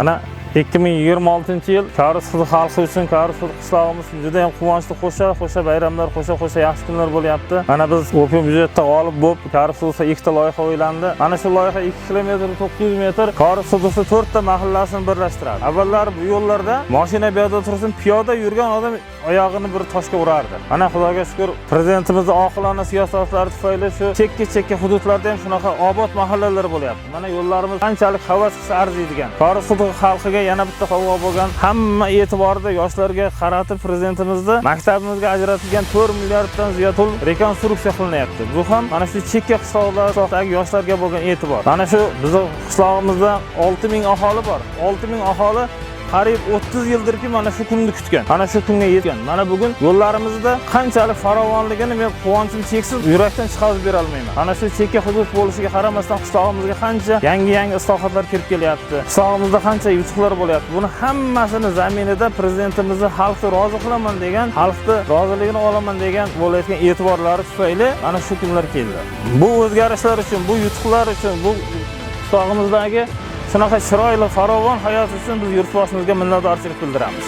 Ana 2026-yil Kariskuz xalqi uchun Kariskuz qishlog'imiz juda ham quvonchli qo'sha bayramlar, qo'sha yaxshi kunlar bo'lyapti. Mana biz o'quv byudjetda g'olib bo'lib, Kariskuzda ikkita loyiha o'ylandi. Mana shu loyiha 2 km 900 metr Kariskuzda 4 ta mahallalarni birlashtiradi. Avvallari bu yo'llarda mashina bu yerda tursin, piyoda yurgan odam oyog'ini bir toshga urardi. Mana Xudoga shukr, prezidentimizning oqilona siyosatlari tufayli shu chekka hududlarda ham shunaqa obod mahallalar bo'lyapti. Mana yo'llarimiz qanchalik havas qilsa arziydigan. Kariskuz xalqiga yana bitta sovg'a bo'lgan, hamma e'tiborni yoshlarga qaratib, prezidentimizni maktabimizga ajratilgan 4 milliarddan ziyod pul rekonstruksiya qilinyapti. Bu ham mana shu chekka qishloqlardagi yoshlarga bo'lgan e'tibor. Mana shu bizning qishlog'imizda 6000 aholi bor. 6000 aholi qariyb 30 yildirki mana shu kunni kutgan. Mana shu kunga yetgan. Mana bugun yo'llarimizda qanchalik farovonligini men quvonchim cheksiz yurakdan chiqarib bera olmayman. Mana shu chekka hudud bo'lishiga qaramasdan qishlog'imizga qancha yangi islohotlar kirib kelyapti. Qishlog'imizda qancha yutuqlar bo'lyapti. Buni hammasini zaminida prezidentimizni xalqni rozi qilaman degan, xalqni roziligini olaman degan bo'layotgan e'tiborlari tufayli mana shu kunlar keldi. Bu o'zgarishlar uchun, bu yutuqlar uchun, bu qishlog'imizdagi shunaqa chiroyli farovon hayot uchun biz yurtboshimizga minnatdorchilik bildiramiz.